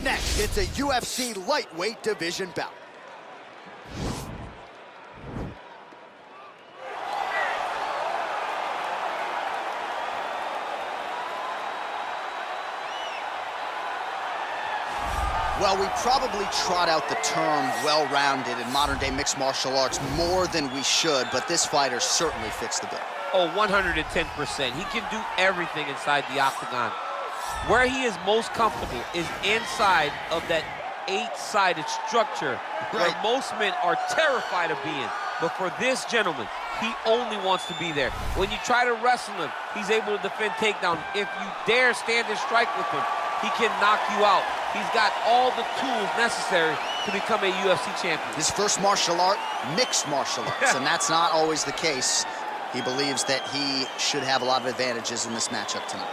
Next, it's a UFC lightweight division bout. Well, we probably trot out the term well-rounded in modern-day mixed martial arts more than we should, but this fighter certainly fits the bill. Oh, 110%. He can do everything inside the octagon. Where he is most comfortable is inside of that 8-sided structure where most men are terrified of being. But for this gentleman, he only wants to be there. When you try to wrestle him, he's able to defend takedown. If you dare stand and strike with him, he can knock you out. He's got all the tools necessary to become a UFC champion. His first martial art, mixed martial arts, and that's not always the case. He believes that he should have a lot of advantages in this matchup tonight.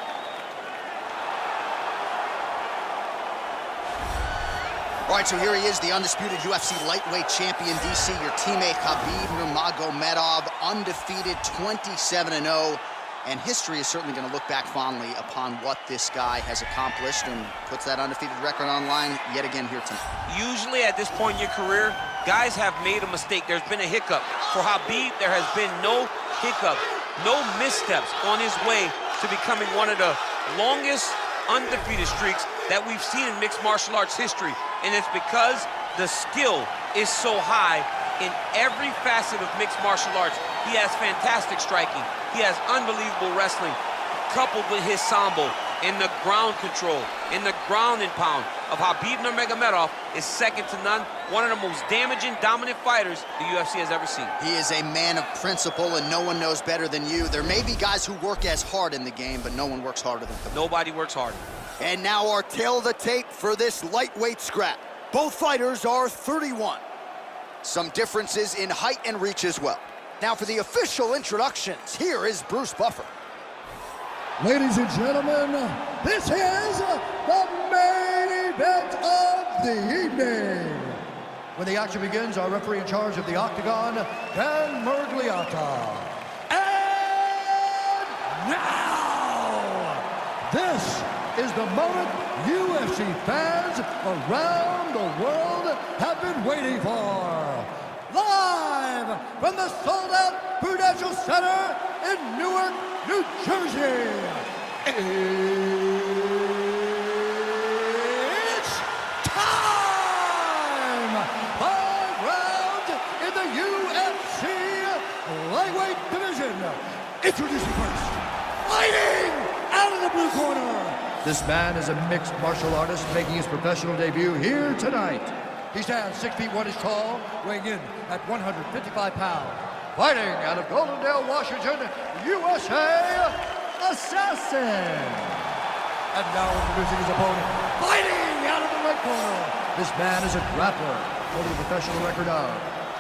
All right, so here he is, the undisputed UFC lightweight champion, DC. Your teammate, Khabib Nurmagomedov, undefeated, 27-0. And history is certainly going to look back fondly upon what this guy has accomplished and puts that undefeated record on line yet again here tonight. Usually at this point in your career, guys have made a mistake. There's been a hiccup. For Khabib, there has been no hiccup, no missteps on his way to becoming one of the longest undefeated streaks that we've seen in mixed martial arts history. And it's because the skill is so high in every facet of mixed martial arts. He has fantastic striking. He has unbelievable wrestling, coupled with his sambo in the ground control, in the ground and pound of Khabib Nurmagomedov is second to none. One of the most damaging, dominant fighters the UFC has ever seen. He is a man of principle, and no one knows better than you. There may be guys who work as hard in the game, but no one works harder than him. Nobody works harder. And now our tail of the tape for this lightweight scrap. Both fighters are 31. Some differences in height and reach as well. Now for the official introductions, here is Bruce Buffer. Ladies and gentlemen, this is the main event of the evening. When the action begins, our referee in charge of the octagon, Dan Murgliata. And now, this is the moment UFC fans around the world have been waiting for. Live from the sold-out Prudential Center in Newark, New Jersey. It's time! 5 rounds in the UFC lightweight division. Introducing first, fighting out of the blue corner. This man is a mixed martial artist making his professional debut here tonight. He stands 6 feet 1 inches tall, weighing in at 155 pounds. Fighting out of Goldendale, Washington, USA, Assassin. And now introducing his opponent, fighting out of the red corner. This man is a grappler, holding a professional record of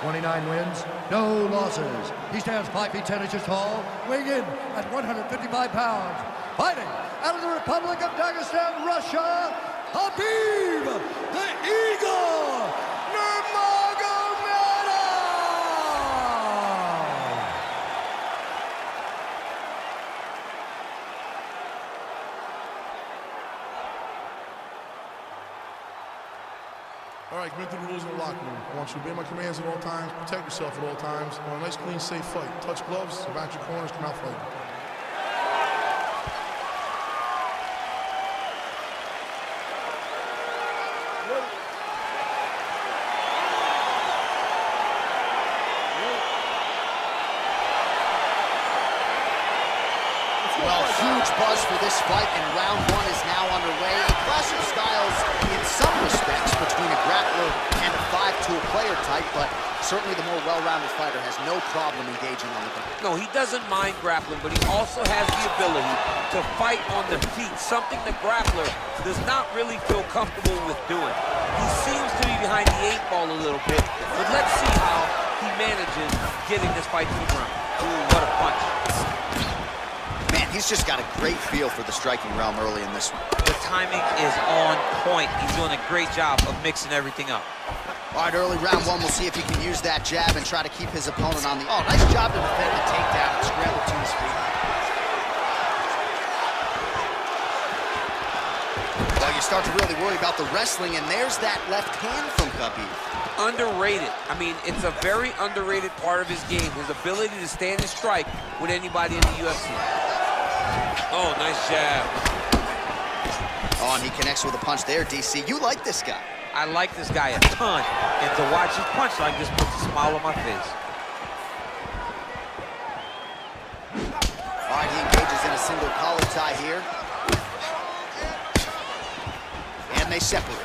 29 wins, no losses. He stands 5 feet 10 inches tall, weighing in at 155 pounds. Fighting out of the Republic of Dagestan, Russia, Khabib, the Eagle, Nurmagomedov! All right, commit to the rules in the locker room. I want you to obey my commands at all times, protect yourself at all times. I want a nice, clean, safe fight. Touch gloves, back your corners, come out fighting. Well, huge buzz for this fight, and round 1 is now underway. A clash of styles in some respects between a grappler and a 5-tool player type, but certainly the more well-rounded fighter has no problem engaging on the ground. No, he doesn't mind grappling, but he also has the ability to fight on the feet, something the grappler does not really feel comfortable with doing. He seems to be behind the 8 ball a little bit, but let's see how he manages getting this fight to the ground. Ooh, what a punch. Man, he's just got a great feel for the striking realm early in this one. The timing is on point. He's doing a great job of mixing everything up. All right, early round 1, we'll see if he can use that jab and try to keep his opponent on the... Oh, nice job to defend the takedown and scramble to his feet. Well, you start to really worry about the wrestling, and there's that left hand from Khabib. Underrated. I mean, it's a very underrated part of his game, his ability to stand and strike with anybody in the UFC. Oh, nice jab. Oh, and he connects with a punch there, DC. You like this guy. I like this guy a ton, and to watch his punch like this puts a smile on my face. All right, he engages in a single collar tie here. And they separate.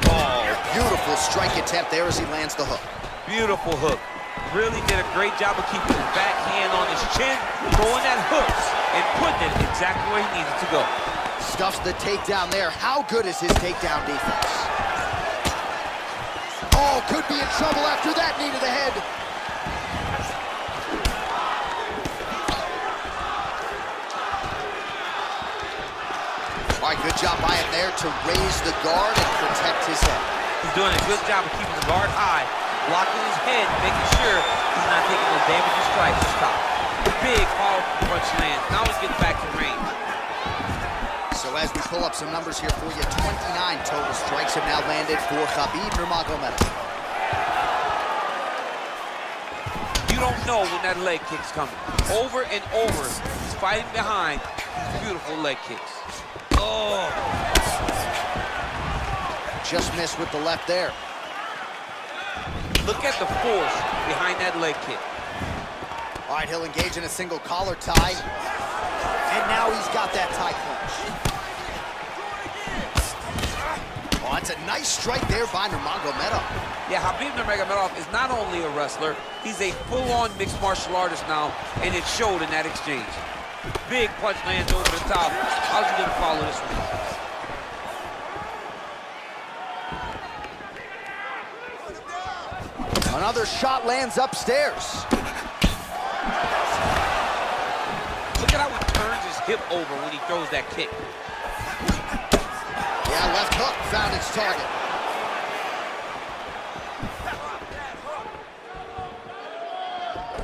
Oh, beautiful strike attempt there as he lands the hook. Beautiful hook. Really did a great job of keeping his backhand on his chin, throwing that hook, and putting it exactly where he needed to go. Stuffs the takedown there. How good is his takedown defense? Oh, could be in trouble after that knee to the head. All right, good job by him there to raise the guard and protect his head. He's doing a good job of keeping the guard high, blocking his head, making sure he's not taking those damaging strikes to stop. Big, powerful punch lands. Now he's getting back to range. So as we pull up some numbers here for you, 29 total strikes have now landed for Khabib Nurmagomedov. You don't know when that leg kick's coming. Over and over, he's fighting behind these beautiful leg kicks. Oh. Just missed with the left there. Look at the force behind that leg kick. All right, he'll engage in a single collar tie. And now he's got that tie clinch. Oh, that's a nice strike there by Nurmagomedov. Yeah, Khabib Nurmagomedov is not only a wrestler, he's a full-on mixed martial artist now, and it showed in that exchange. Big punch lands over the top. How's he gonna follow this one? Another shot lands upstairs. Look at how he turns his hip over when he throws that kick. Yeah, left hook found its target.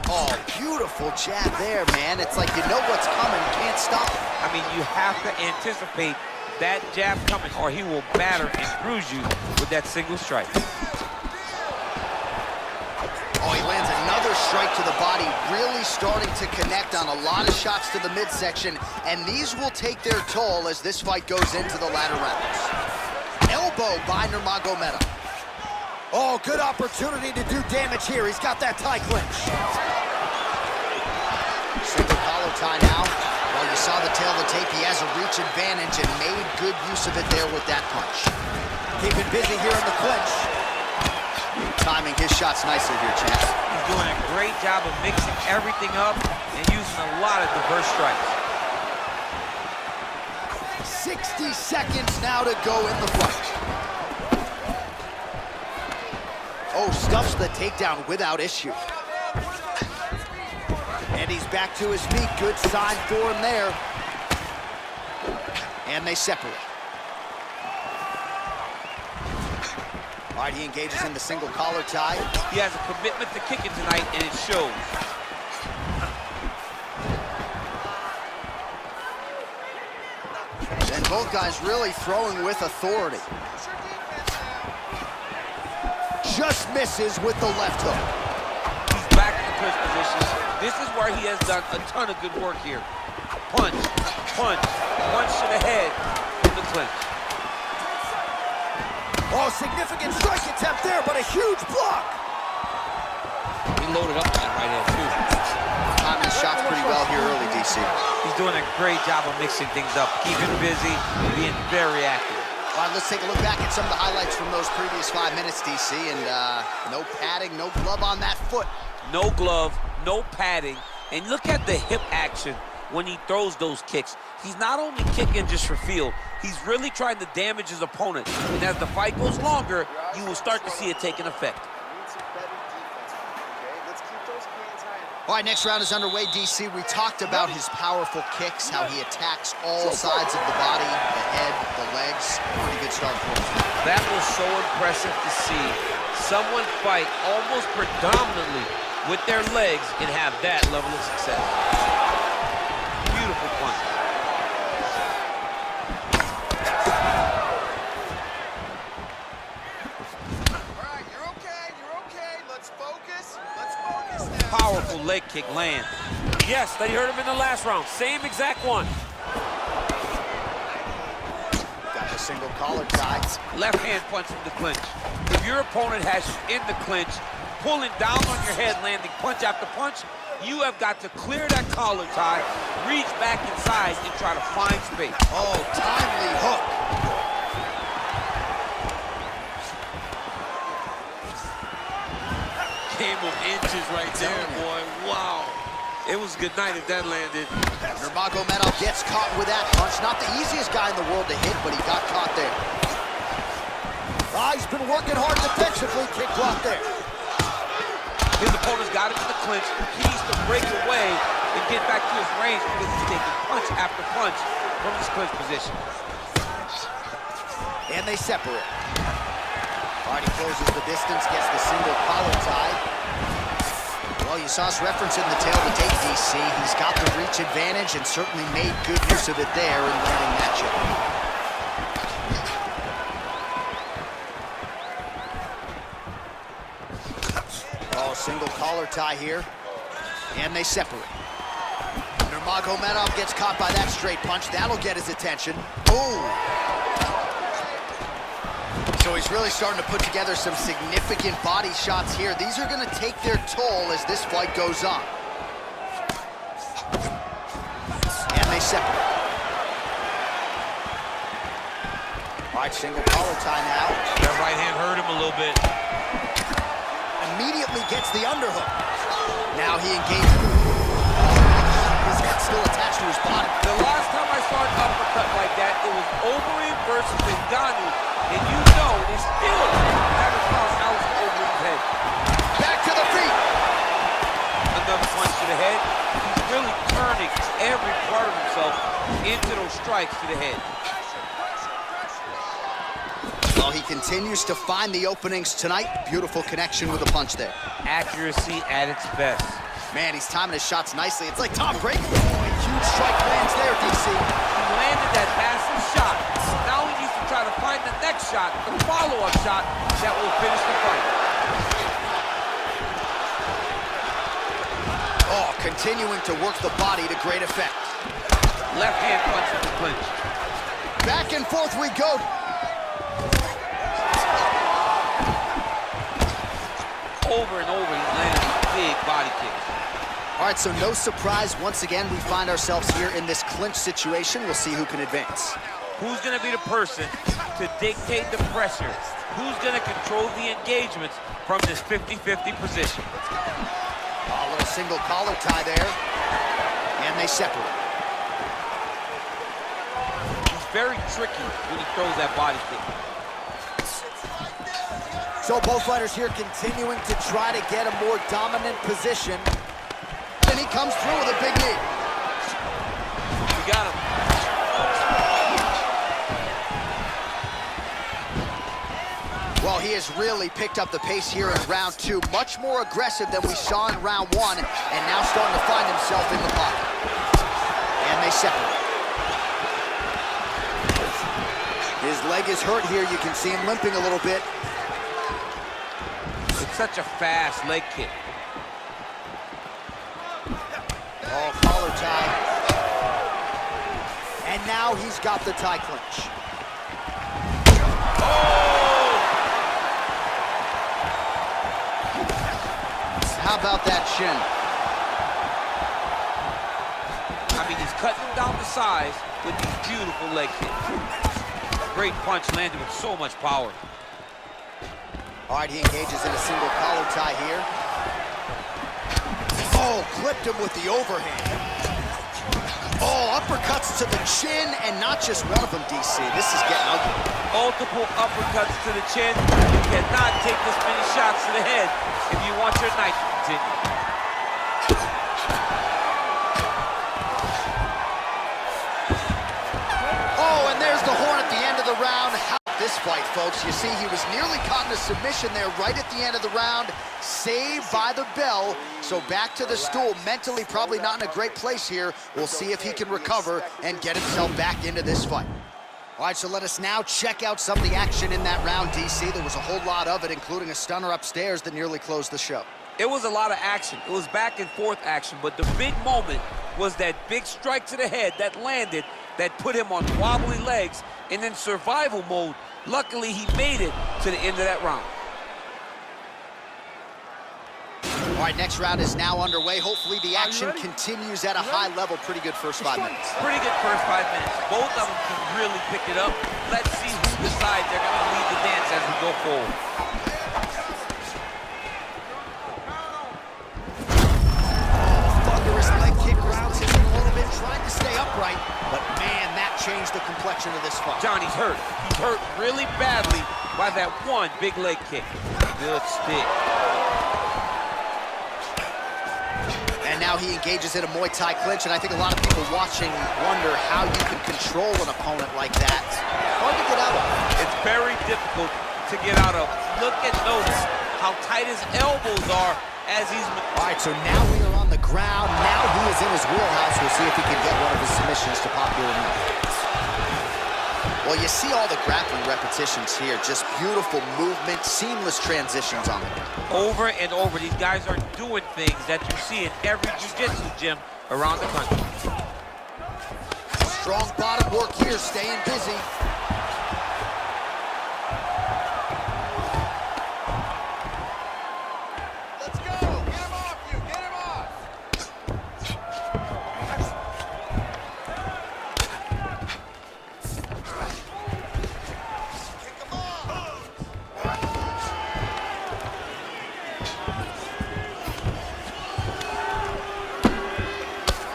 Oh, beautiful jab there, man. It's like you know what's coming, can't stop. I mean, you have to anticipate that jab coming, or he will batter and bruise you with that single strike. Oh, he lands another strike to the body, really starting to connect on a lot of shots to the midsection, and these will take their toll as this fight goes into the latter rounds. Elbow by Nurmagomedov. Oh, good opportunity to do damage here. He's got that tie clinch. Single collar tie now. Well, you saw the tail of the tape. He has a reach advantage and made good use of it there with that punch. Keeping busy here in the clinch. Timing his shots nicely here, champ. He's doing a great job of mixing everything up and using a lot of diverse strikes. 60 seconds now to go in the fight. Oh, stuffs the takedown without issue. And he's back to his feet. Good sign for him there. And they separate. All right, he engages in the single collar tie. He has a commitment to kicking tonight, and it shows. And both guys really throwing with authority. Just misses with the left hook. He's back in the clinch position. This is where he has done a ton of good work here. Punch, punch, punch to the head from the clinch. Oh, significant strike attempt there, but a huge block. He loaded up that right hand, too. Timing his shots pretty well here early, DC. He's doing a great job of mixing things up, keeping busy, being very active. All right, let's take a look back at some of the highlights from those previous 5 minutes, DC, and no padding, no glove on that foot. No glove, no padding, and look at the hip action when he throws those kicks. He's not only kicking just for feel, he's really trying to damage his opponent. And as the fight goes longer, you will start to see it taking effect. All right, next round is underway, DC. We talked about his powerful kicks, how he attacks all sides of the body, the head, the legs. Pretty good start for him. That was so impressive to see. Someone fight almost predominantly with their legs and have that level of success. Beautiful punch. leg kick land. Yes, that he hurt him in the last round. Same exact one. Got the single collar tie. Left hand punch in the clinch. If your opponent has you in the clinch, pulling down on your head, landing punch after punch, you have got to clear that collar tie, reach back inside, and try to find space. Oh, timely hook. Game of inches right there, boy. Wow. It was a good night if that landed. Nurmagomedov gets caught with that punch. Not the easiest guy in the world to hit, but he got caught there. He's been working hard defensively. Kick block there. His opponent's got him in the clinch. He needs to break away and get back to his range because he's taking punch after punch from this clinch position. And they separate. Already closes the distance, gets the single collar tie. Well, you saw us referencing the tail to date, DC. He's got the reach advantage and certainly made good use of it there in landing that shot. Oh, single collar tie here. And they separate. Nurmagomedov gets caught by that straight punch. That'll get his attention. Ooh. So he's really starting to put together some significant body shots here. These are going to take their toll as this fight goes on. And they separate. All right, single collar tie now. That right hand hurt him a little bit. Immediately gets the underhook. Now he engages. His head's still attached to his body. The last time I saw an uppercut like that, it was Overeem versus Ngannou. And you know they still have his cross out over his head. Back to the feet. Another punch to the head. He's really turning every part of himself into those strikes to the head. Well, he continues to find the openings tonight. Beautiful connection with a punch there. Accuracy at its best. Man, he's timing his shots nicely. It's like Tom Brady. Oh, a huge strike lands there, DC. He landed that massive shot. Now he needs to try to find the next shot, the follow-up shot that will finish the fight. Oh, continuing to work the body to great effect. Left hand punch in the clinch. Back and forth we go. Over and over, he's landing big body kicks. All right, so no surprise. Once again, we find ourselves here in this clinch situation. We'll see who can advance. Who's going to be the person to dictate the pressure? Who's going to control the engagements from this 50-50 position? A little single collar tie there. And they separate. He's very tricky when he throws that body kick. So both fighters here continuing to try to get a more dominant position. And he comes through with a big knee. We got him. Well, he has really picked up the pace here in round two. Much more aggressive than we saw in round one, and now starting to find himself in the pocket. And they separate. His leg is hurt here. You can see him limping a little bit. It's such a fast leg kick. Oh, collar tie. And now he's got the tie clinch. How about that shin? I mean, he's cutting him down to size with these beautiful leg kicks. Great punch landed with so much power. All right, he engages in a single collar tie here. Oh, clipped him with the overhand. Oh, uppercuts to the chin, and not just one of them, DC. This is getting ugly. Multiple uppercuts to the chin. You cannot take this many shots to the head if you want your night to continue. Oh, and there's the horn at the end of the round. This fight, folks, you see he was nearly caught in a submission there right at the end of the round, saved by the bell. So back to the stool, mentally probably not in a great place here. We'll see if he can recover and get himself back into this fight. All right, so let us now check out some of the action in that round, DC. There was a whole lot of it, including a stunner upstairs that nearly closed the show. It was a lot of action. It was back and forth action, but the big moment was that big strike to the head that landed, that put him on wobbly legs, and in survival mode. Luckily, he made it to the end of that round. All right, next round is now underway. Hopefully the action continues at a high level. Pretty good first 5 minutes. Pretty good first 5 minutes. Both of them can really pick it up. Let's see who decides they're going to lead the dance as we go forward. Thunderous leg kick rounds his opponent, trying to stay upright, but man, that changed the complexion of this fight. Johnny's hurt. He's hurt really badly by that one big leg kick. Good stick. And now he engages in a Muay Thai clinch, and I think a lot of people watching wonder how you can control an opponent like that. Hard to get out of. It's very difficult to get out of. Look and notice how tight his elbows are as he's... All right, so now we are on the ground. Now he is in his wheelhouse. We'll see if he can get one of his submissions to popular enough. Well, you see all the grappling repetitions here. Just beautiful movement, seamless transitions on the ground. Over and over, these guys are doing things that you see in every jiu-jitsu gym around the country. Strong bottom work here, staying busy. Let's go! Get him off you! Get him off! Kick him off!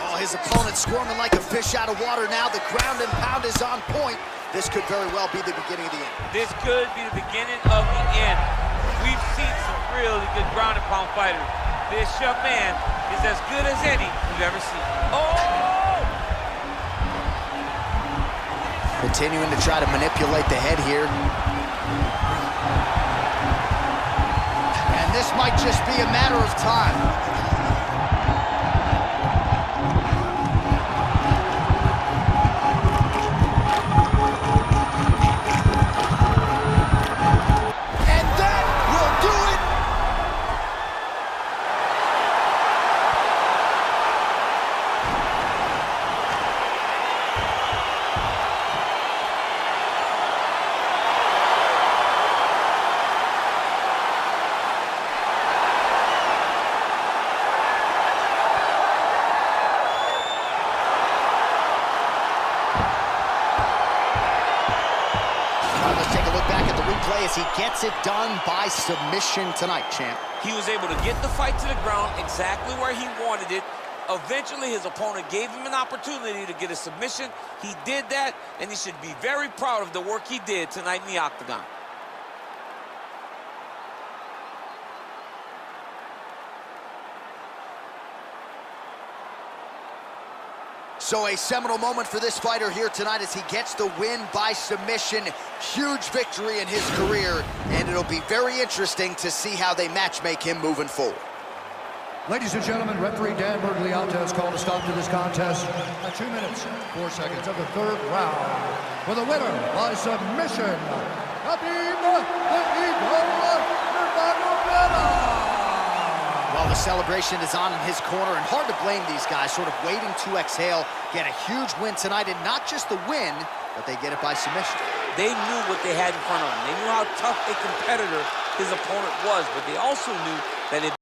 Oh, his opponent squirming like a fish out of water now. The ground and pound is on point. This could very well be the beginning of the end. This could be the beginning of the end. We've seen some really good ground and pound fighters. This young man is as good as any we've ever seen. Oh! Continuing to try to manipulate the head here. And this might just be a matter of time. As he gets it done by submission tonight, champ. He was able to get the fight to the ground exactly where he wanted it. Eventually, his opponent gave him an opportunity to get a submission. He did that, and he should be very proud of the work he did tonight in the octagon. So a seminal moment for this fighter here tonight as he gets the win by submission. Huge victory in his career, and it'll be very interesting to see how they matchmake him moving forward. Ladies and gentlemen, referee Dan Bergliata has called a stop to this contest at 2 minutes, 4 seconds of the third round. For the winner by submission, Khabib Nurmagomedov. Well, the celebration is on in his corner, and hard to blame these guys, sort of waiting to exhale, get a huge win tonight, and not just the win, but they get it by submission. They knew what they had in front of them. They knew how tough a competitor his opponent was, but they also knew that if